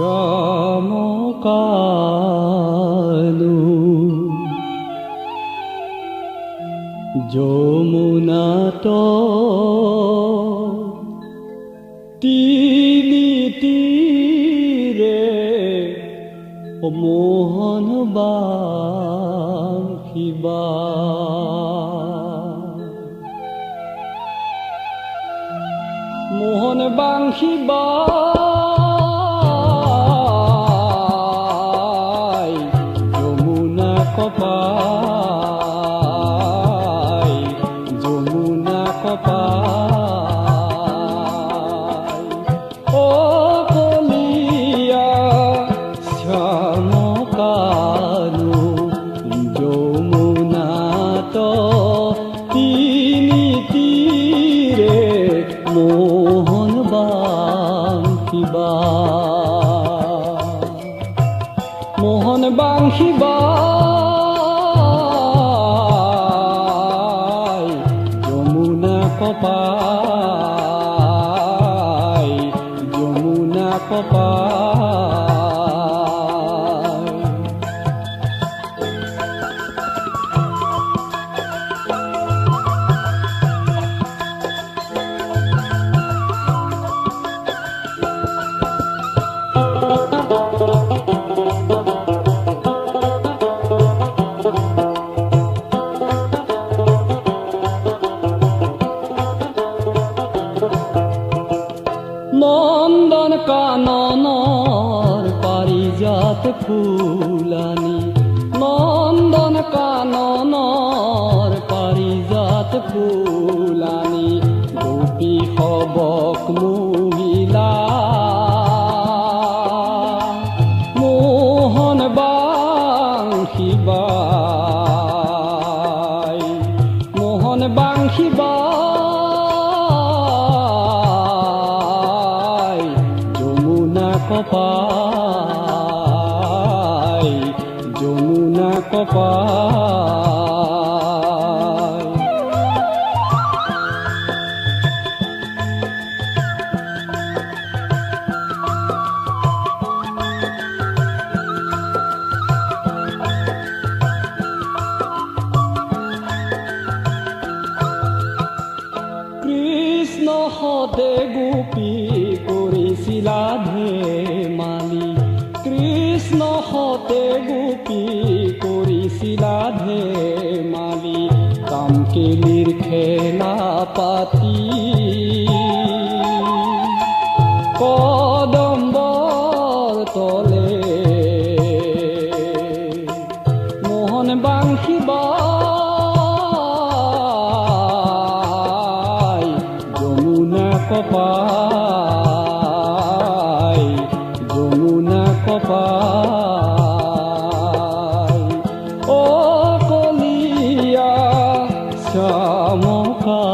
শ্যামকালো যমুনাত তিনি তীরে মোহন বাঁশিবা মোহন বাঁশিবা যমুনা কপাই যমুনা কপাই ও কলিয়া শ্যামকালো যমুনাত তিনি তীরে মোহন বাঁশিবা মোহন বাঁশিবা যমুনা কপাই যমুনা কপাই নন্দন কাননৰ পাৰিজাত ফুলানি নন্দন কাননৰ পাৰিজাত ফুলানি গোপী সবক মহিলা মোহন বাঁশিবা মোহন বাঁশিবা কপাই যমুনা কপাই কৃষ্ণ হতে গোপী কৰিছিলা ধেমালি কৃষ্ণ হতে গোপী কৰিছিলা ধেমালি কামকেলিৰ খেলা পাতি কদম্বৰ তলে মোহন বাঁশিবা যমুনা কপাই যমুনা কপাই ও কলিয়া শ্যামকালো